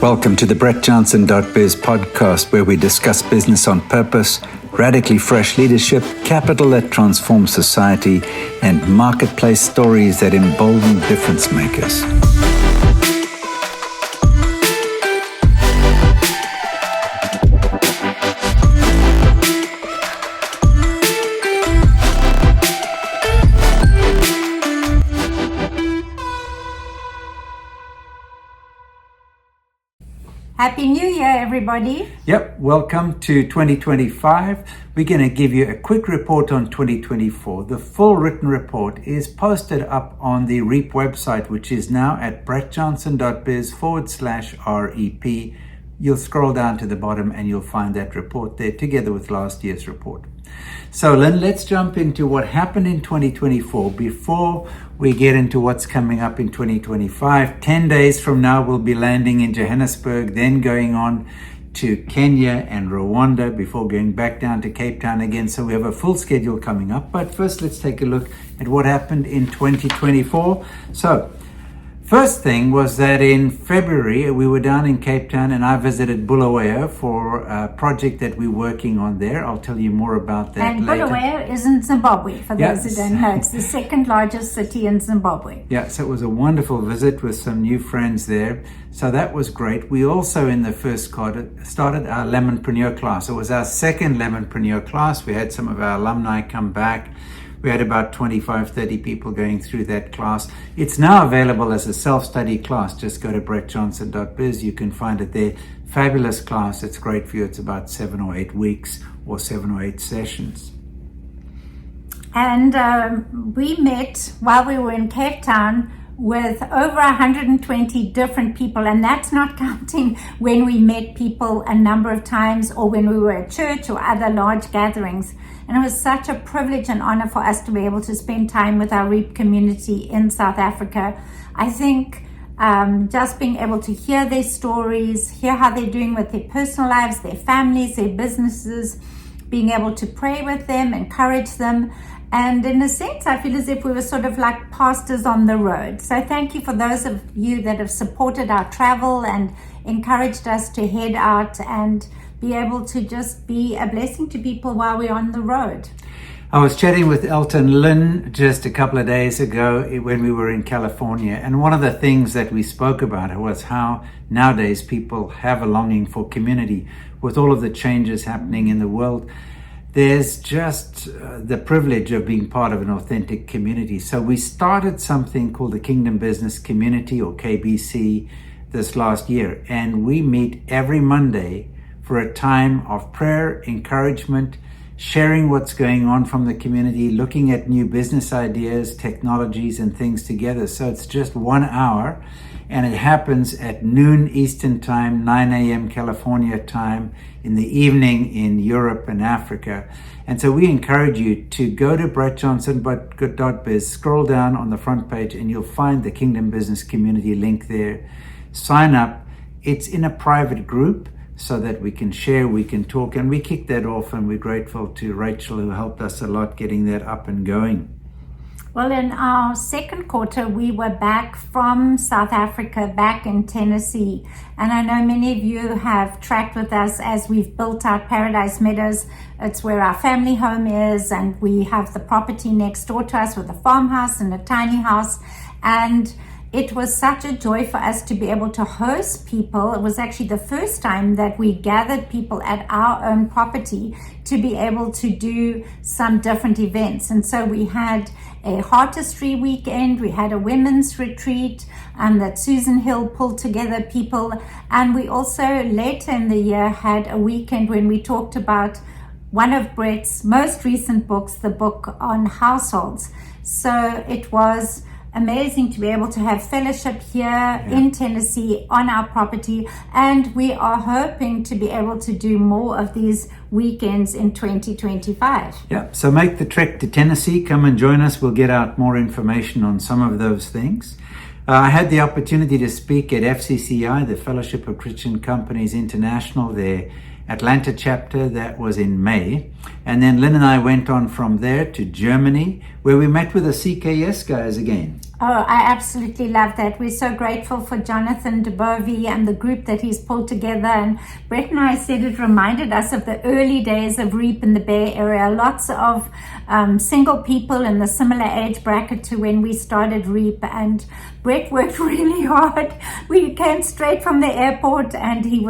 Welcome to the BrettJohnson.biz podcast, where we discuss business on purpose, radically fresh leadership, capital that transforms society, and marketplace stories that embolden difference makers. Happy New Year, everybody. Yep, welcome to 2025. We're going to give you a quick report on 2024. The full written report is posted up on the REAP website, which is now at brettjohnson.biz/REP. You'll scroll down to the bottom and you'll find that report there together with last year's report. So Lynn, let's jump into what happened in 2024 before we get into what's coming up in 2025. 10 days from now, we'll be landing in Johannesburg, then going on to Kenya and Rwanda before going back down to Cape Town again. So we have a full schedule coming up. But first, let's take a look at what happened in 2024. So first thing was that in February, we were down in Cape Town and I visited Bulawayo for a project that we're working on there. I'll tell you more about that later. And Bulawayo is in Zimbabwe, for those who don't know. It's the second largest city in Zimbabwe. Yeah, so it was a wonderful visit with some new friends there. So that was great. We also in the first quarter started our Lemonpreneur class. It was our second Lemonpreneur class. We had some of our alumni come back. We had about 25, 30 people going through that class. It's now available as a self-study class. Just go to brettjohnson.biz. You can find it there. Fabulous class. It's great for you. It's about 7 or 8 weeks or 7 or 8 sessions. And we met while we were in Cape Town with over 120 different people, and that's not counting when we met people a number of times or when we were at church or other large gatherings. And it was such a privilege and honor for us to be able to spend time with our REAP community in South Africa. I think just being able to hear their stories, hear how they're doing with their personal lives, their families, their businesses, being able to pray with them, encourage them. And in a sense, I feel as if we were sort of like pastors on the road. So thank you for those of you that have supported our travel and encouraged us to head out and be able to just be a blessing to people while we're on the road. I was chatting with Elton Lynn just a couple of days ago when we were in California. And one of the things that we spoke about was how nowadays people have a longing for community with all of the changes happening in the world. There's just the privilege of being part of an authentic community. So we started something called the Kingdom Business Community, or KBC, this last year. And we meet every Monday for a time of prayer, encouragement, sharing what's going on from the community, looking at new business ideas, technologies, and things together. So it's just 1 hour, and it happens at noon Eastern time, 9 a.m. California time, in the evening in Europe and Africa. And so we encourage you to go to brettjohnson.biz, scroll down on the front page, and you'll find the Kingdom Business Community link there. Sign up. It's in a private group, so that we can share, we can talk, and we kicked that off, and we're grateful to Rachel who helped us a lot getting that up and going. Well, in our second quarter, we were back from South Africa, back in Tennessee. And I know many of you have tracked with us as we've built out Paradise Meadows. It's where our family home is, and we have the property next door to us with a farmhouse and a tiny house. And it was such a joy for us to be able to host people. It was actually the first time that we gathered people at our own property to be able to do some different events. And so we had a Heartistry weekend, we had a women's retreat that Susan Hill pulled together people. And we also later in the year had a weekend when we talked about one of Brett's most recent books, the book on households. So it was amazing to be able to have fellowship here in Tennessee on our property, and we are hoping to be able to do more of these weekends in 2025. Yeah, so make the trek to Tennessee, come and join us. We'll get out more information on some of those things. I had the opportunity to speak at FCCI, the Fellowship of Christian Companies International, there Atlanta chapter, that was in May. And then Lynn and I went on from there to Germany, where we met with the CKS guys again. Oh, I absolutely love that. We're so grateful for Jonathan DeBovie and the group that he's pulled together. And Brett and I said it reminded us of the early days of REAP in the Bay Area. Lots of single people in the similar age bracket to when we started REAP. And Brett worked really hard. We came straight from the airport and he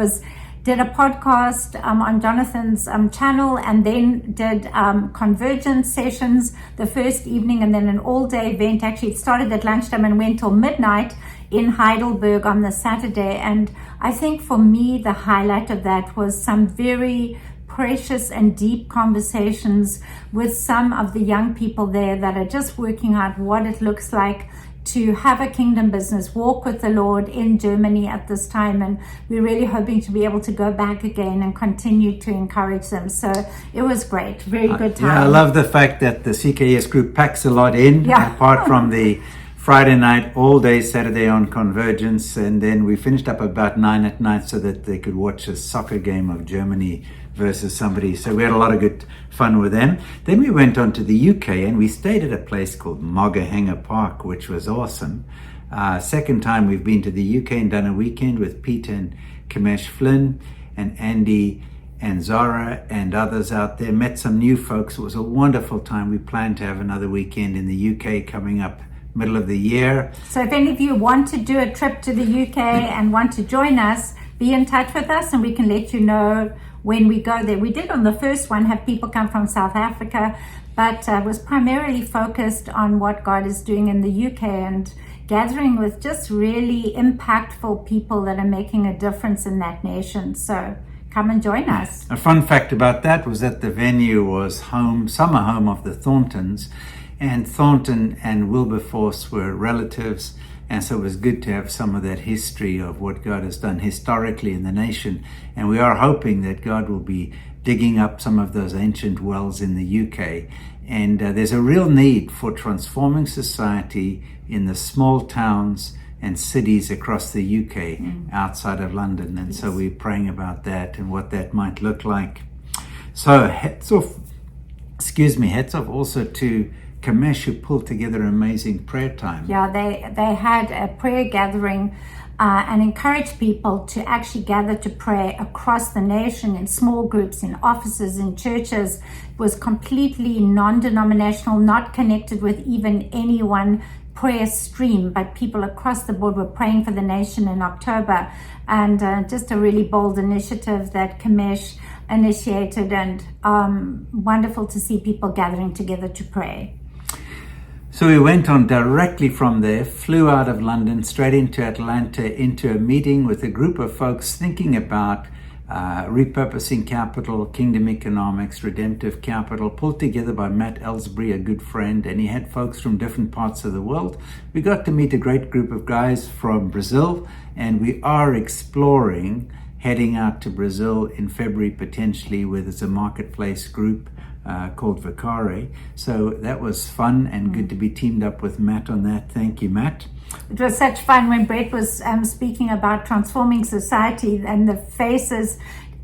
did a podcast on Jonathan's channel, and then did convergence sessions the first evening, and then an all-day event. Actually, it started at lunchtime and went till midnight in Heidelberg on the Saturday. And I think for me, the highlight of that was some very precious and deep conversations with some of the young people there that are just working out what it looks like to have a kingdom business, walk with the Lord in Germany at this time. And we're really hoping to be able to go back again and continue to encourage them. So it was great. Very good time. Yeah, I love the fact that the CKS group packs a lot in, apart from the Friday night, all day Saturday on Convergence. And then we finished up about 9 at night so that they could watch a soccer game of Germany versus somebody. So we had a lot of good fun with them. Then we went on to the UK and we stayed at a place called Moggahanger Park, which was awesome. Second time we've been to the UK and done a weekend with Peter and Kamesh Flynn and Andy and Zara and others out there. Met some new folks. It was a wonderful time. We plan to have another weekend in the UK coming up middle of the year. So if any of you want to do a trip to the UK and want to join us, be in touch with us and we can let you know when we go there. We did on the first one have people come from South Africa, but was primarily focused on what God is doing in the UK and gathering with just really impactful people that are making a difference in that nation. So come and join us. A fun fact about that was that the venue was summer home of the Thorntons, and Thornton and Wilberforce were relatives. And so it was good to have some of that history of what God has done historically in the nation. And we are hoping that God will be digging up some of those ancient wells in the UK. And there's a real need for transforming society in the small towns and cities across the UK outside of London. And so we're praying about that and what that might look like. So hats off also to Kamesh, who pulled together an amazing prayer time. Yeah, they had a prayer gathering and encouraged people to actually gather to pray across the nation in small groups, in offices, in churches. It was completely non-denominational, not connected with even any one prayer stream, but people across the board were praying for the nation in October. And just a really bold initiative that Kamesh initiated, and wonderful to see people gathering together to pray. So we went on directly from there, flew out of London, straight into Atlanta, into a meeting with a group of folks thinking about repurposing capital, kingdom economics, redemptive capital, pulled together by Matt Ellsbury, a good friend, and he had folks from different parts of the world. We got to meet a great group of guys from Brazil, and we are exploring heading out to Brazil in February potentially, where there's a marketplace group called Vicare. So that was fun and good to be teamed up with Matt on that. Thank you, Matt. It was such fun when Brett was speaking about transforming society, and the faces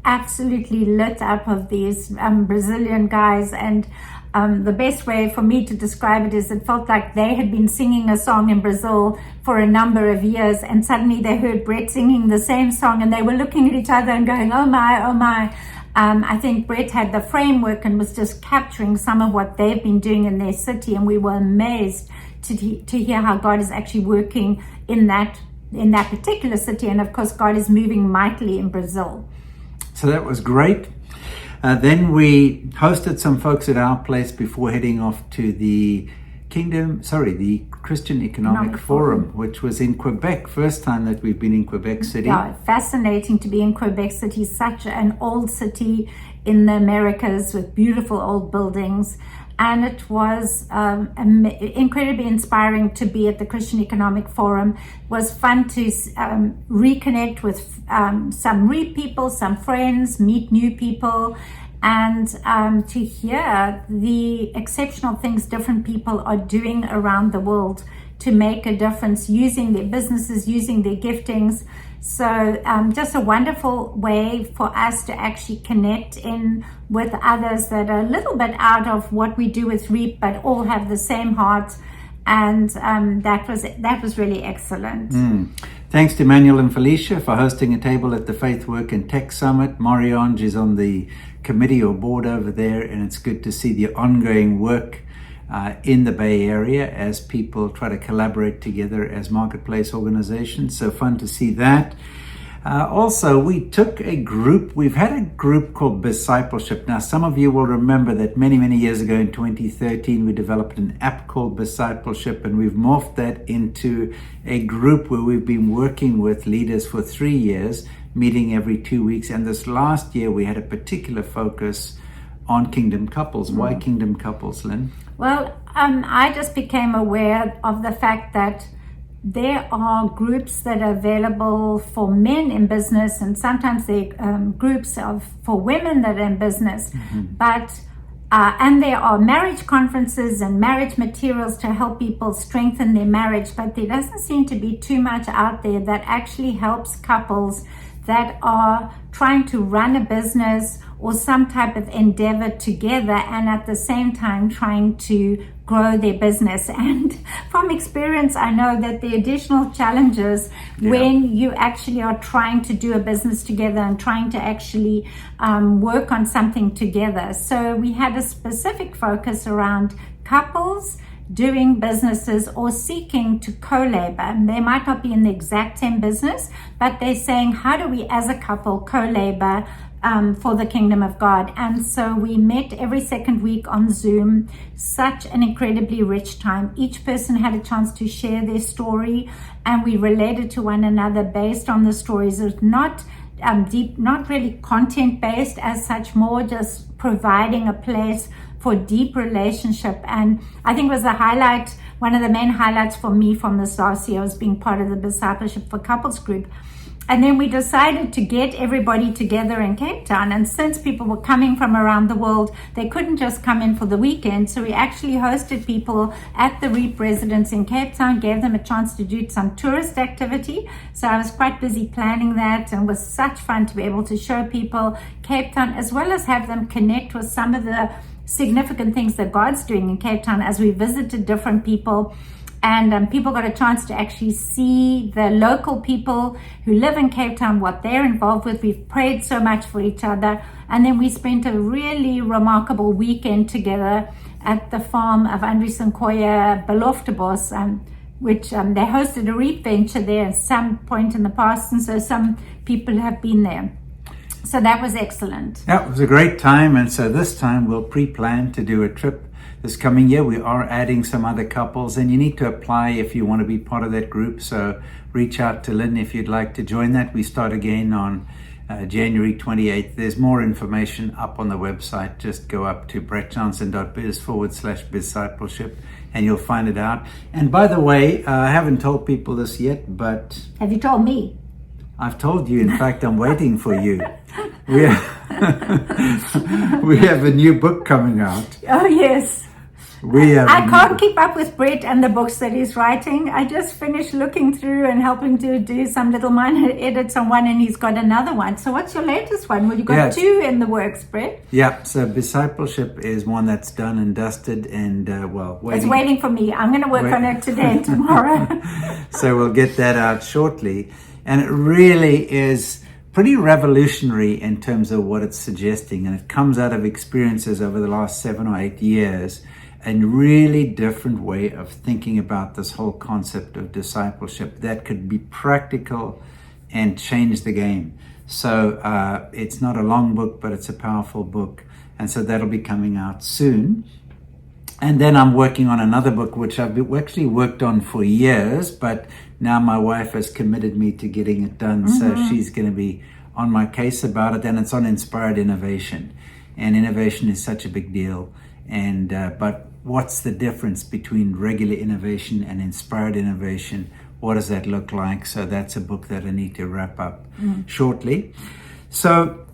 absolutely lit up of these Brazilian guys. And the best way for me to describe it is it felt like they had been singing a song in Brazil for a number of years, and suddenly they heard Brett singing the same song and they were looking at each other and going, oh my, oh my. I think Brett had the framework and was just capturing some of what they've been doing in their city, and we were amazed to hear how God is actually working in that particular city. And of course, God is moving mightily in Brazil. So that was great. Then we hosted some folks at our place before heading off to the Christian Economic Forum, which was in Quebec. First time that we've been in Quebec City. Yeah, fascinating to be in Quebec City, such an old city in the Americas with beautiful old buildings. And it was incredibly inspiring to be at the Christian Economic Forum. It was fun to reconnect with some people, some friends, meet new people, and to hear the exceptional things different people are doing around the world to make a difference using their businesses, using their giftings. So just a wonderful way for us to actually connect in with others that are a little bit out of what we do with REAP, but all have the same heart. And that was really excellent. Thanks to Manuel and Felicia for hosting a table at the Faith Work and Tech Summit. Marianne is on the committee or board over there, and it's good to see the ongoing work in the Bay Area as people try to collaborate together as marketplace organizations. So fun to see that. Also, we've had a group called Discipleship. Now, some of you will remember that many years ago in 2013, we developed an app called Discipleship, and we've morphed that into a group where we've been working with leaders for 3 years, meeting every 2 weeks. And this last year, we had a particular focus on kingdom couples. Why kingdom couples, Lynn? Well, I just became aware of the fact that there are groups that are available for men in business, and sometimes there are groups for women that are in business. But and there are marriage conferences and marriage materials to help people strengthen their marriage. But there doesn't seem to be too much out there that actually helps couples that are trying to run a business or some type of endeavor together, and at the same time trying to grow their business. And from experience, I know that the additional challenges when you actually are trying to do a business together and trying to actually work on something together. So we had a specific focus around couples doing businesses or seeking to co-labor. They might not be in the exact same business, but they're saying, how do we as a couple co-labor for the kingdom of God? And so we met every second week on Zoom. Such an incredibly rich time. Each person had a chance to share their story, and we related to one another based on the stories. It was not deep, not really content based as such, more just providing a place for deep relationship. And I think it was one of the main highlights for me from this last year was being part of the Discipleship for Couples group. And then we decided to get everybody together in Cape Town. And since people were coming from around the world, they couldn't just come in for the weekend. So we actually hosted people at the REAP residence in Cape Town, gave them a chance to do some tourist activity. So I was quite busy planning that, and it was such fun to be able to show people Cape Town, as well as have them connect with some of the significant things that God's doing in Cape Town as we visited different people. And people got a chance to actually see the local people who live in Cape Town, what they're involved with. We've prayed so much for each other. And then we spent a really remarkable weekend together at the farm of Andries and Koya Beloftebos, which they hosted a REAP venture there at some point in the past. And so some people have been there. So that was excellent. Yeah, it was a great time. And so this time we'll pre-plan to do a trip this coming year. We are adding some other couples, and you need to apply if you want to be part of that group. So reach out to Lynn if you'd like to join that. We start again on January 28th. There's more information up on the website. Just go up to brettjohnson.biz/discipleship and you'll find it out. And by the way, I haven't told people this yet, but... Have you told me? I've told you. In fact, I'm waiting for you. We have a new book coming out. Oh, yes. I can't keep up with Brett and the books that he's writing. I just finished looking through and helping to do some little minor edits on one, and he's got another one. So what's your latest one? Well, you've got two in the works, Brett. Yeah, so Discipleship is one that's done and dusted, and waiting. It's waiting for me. I'm going to work on it today and tomorrow. So we'll get that out shortly. And it really is pretty revolutionary in terms of what it's suggesting. And it comes out of experiences over the last 7 or 8 years, and really different way of thinking about this whole concept of discipleship that could be practical and change the game. So it's not a long book, but it's a powerful book. And so that'll be coming out soon. And then I'm working on another book, which I've actually worked on for years, but now my wife has committed me to getting it done. So she's going to be on my case about it. And it's on inspired innovation. And innovation is such a big deal. And but what's the difference between regular innovation and inspired innovation? What does that look like? So that's a book that I need to wrap up shortly. So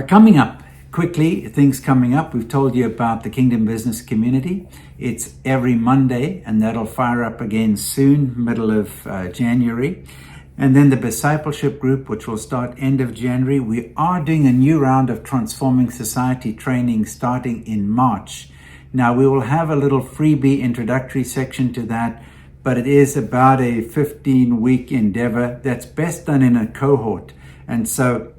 coming up, Quickly, things coming up. We've told you about the Kingdom Business Community. It's every Monday, and that'll fire up again soon, middle of January. And then the Discipleship Group, which will start end of January. We are doing a new round of Transforming Society training starting in March. Now, we will have a little freebie introductory section to that, but it is about a 15-week endeavor that's best done in a cohort. And so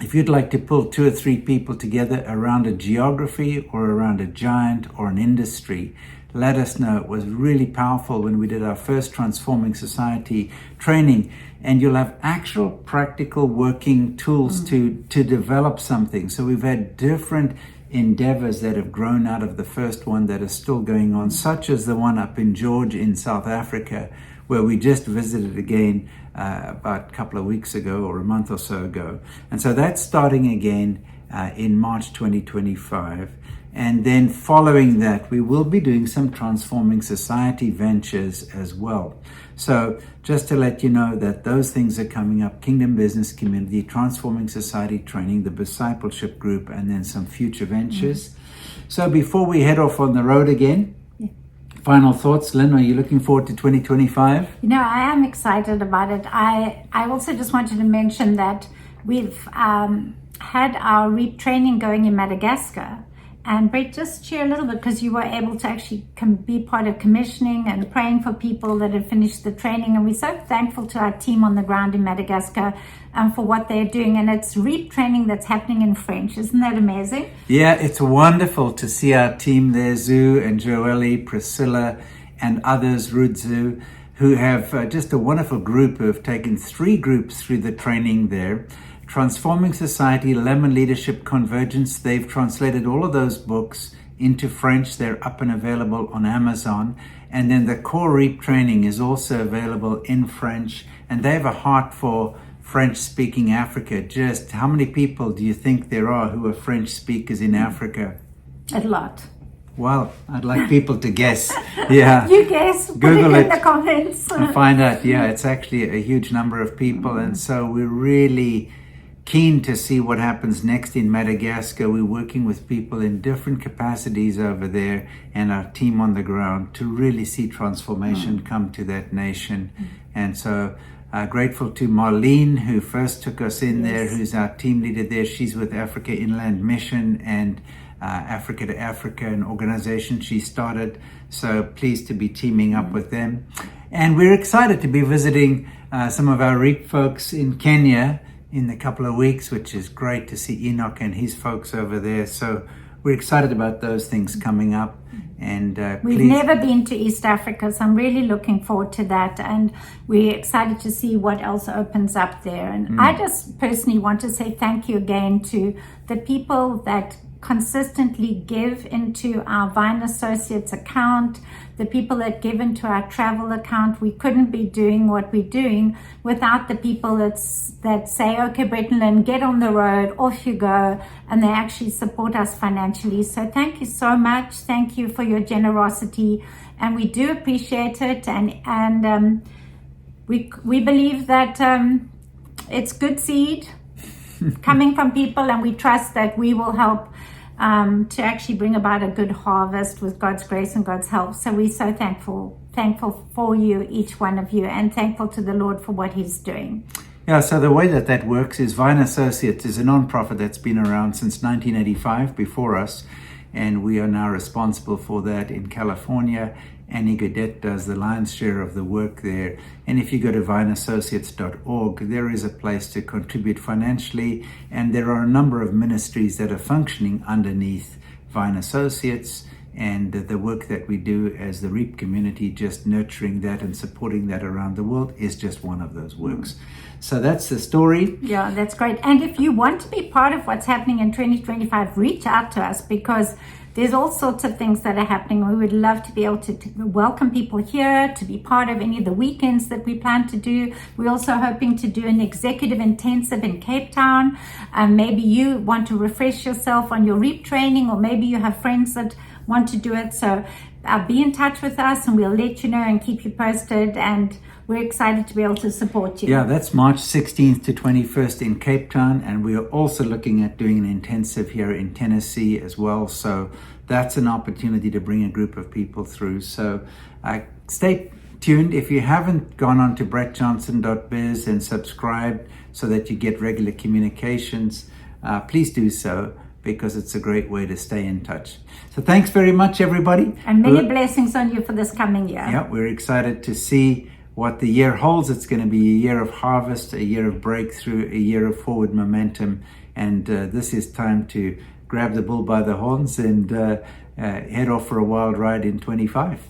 if you'd like to pull 2 or 3 people together around a geography or around a giant or an industry, let us know. It was really powerful when we did our first Transforming Society training, and you'll have actual practical working tools to develop something. So we've had different endeavors that have grown out of the first one that are still going on, such as the one up in George in South Africa, where we just visited again about a couple of weeks ago or a month or so ago. And so that's starting again in March 2025. And then following that, we will be doing some Transforming Society ventures as well. So just to let you know that those things are coming up: Kingdom Business Community, Transforming Society training, the Discipleship Group, and then some future ventures. So before we head off on the road again, final thoughts. Lynn, are you looking forward to 2025? You know, I am excited about it. I also just wanted to mention that we've had our REAP training going in Madagascar. And Brett, just share a little bit, because you were able to actually be part of commissioning and praying for people that had finished the training. And we're so thankful to our team on the ground in Madagascar for what they're doing. And it's REAP training that's happening in French. Isn't that amazing? Yeah, it's wonderful to see our team there, Zoo and Joelle, Priscilla, and others, Rudzu, who have just a wonderful group who have taken 3 groups through the training there. Transforming Society, Lemon Leadership Convergence, they've translated all of those books into French. They're up and available on Amazon. And then the Core REAP training is also available in French. And they have a heart for French-speaking Africa. Just how many people do you think there are who are French speakers in Africa? A lot. Well, I'd like people to guess. Yeah. You guess. Google Put it in it the comments. and find out. Yeah, it's actually a huge number of people. And so we're really keen to see what happens next in Madagascar. We're working with people in different capacities over there and our team on the ground to really see transformation come to that nation. And so grateful to Marlene, who first took us in there, who's our team leader there. She's with Africa Inland Mission and Africa to Africa, an organization she started. So pleased to be teaming up with them. And we're excited to be visiting some of our REAP folks in Kenya in a couple of weeks, which is great to see Enoch and his folks over there. So we're excited about those things coming up. And we've never been to East Africa, so I'm really looking forward to that. And we're excited to see what else opens up there. And I just personally want to say thank you again to the people that consistently give into our Vine Associates account, the people that give into our travel account. We couldn't be doing what we're doing without the people that say, okay, Brett and Lynn, get on the road, off you go, and they actually support us financially. So thank you so much. Thank you for your generosity, and we do appreciate it. And we believe that it's good seed coming from people, and we trust that we will help to actually bring about a good harvest with God's grace and God's help. So we're so thankful for you, each one of you, and thankful to the Lord for what He's doing. Yeah, so the way that works is Vine Associates is a non-profit that's been around since 1985, before us, and we are now responsible for that in California. Annie Godet does the lion's share of the work there. And if you go to vineassociates.org, there is a place to contribute financially. And there are a number of ministries that are functioning underneath Vine Associates. And the work that we do as the REAP community, just nurturing that and supporting that around the world, is just one of those works. So that's the story. Yeah, that's great. And if you want to be part of what's happening in 2025, reach out to us, because there's all sorts of things that are happening. We would love to be able to welcome people here, to be part of any of the weekends that we plan to do. We're also hoping to do an executive intensive in Cape Town. Maybe you want to refresh yourself on your REAP training, or maybe you have friends that want to do it. So be in touch with us, and we'll let you know and keep you posted. And we're excited to be able to support you. Yeah, that's March 16th to 21st in Cape Town, and we are also looking at doing an intensive here in Tennessee as well. So that's an opportunity to bring a group of people through. So stay tuned. If you haven't gone on to brettjohnson.biz and subscribed so that you get regular communications, please do so, because it's a great way to stay in touch. So thanks very much, everybody. And many blessings on you for this coming year. Yeah, we're excited to see what the year holds. It's going to be a year of harvest, a year of breakthrough, a year of forward momentum. And this is time to grab the bull by the horns and head off for a wild ride in 25.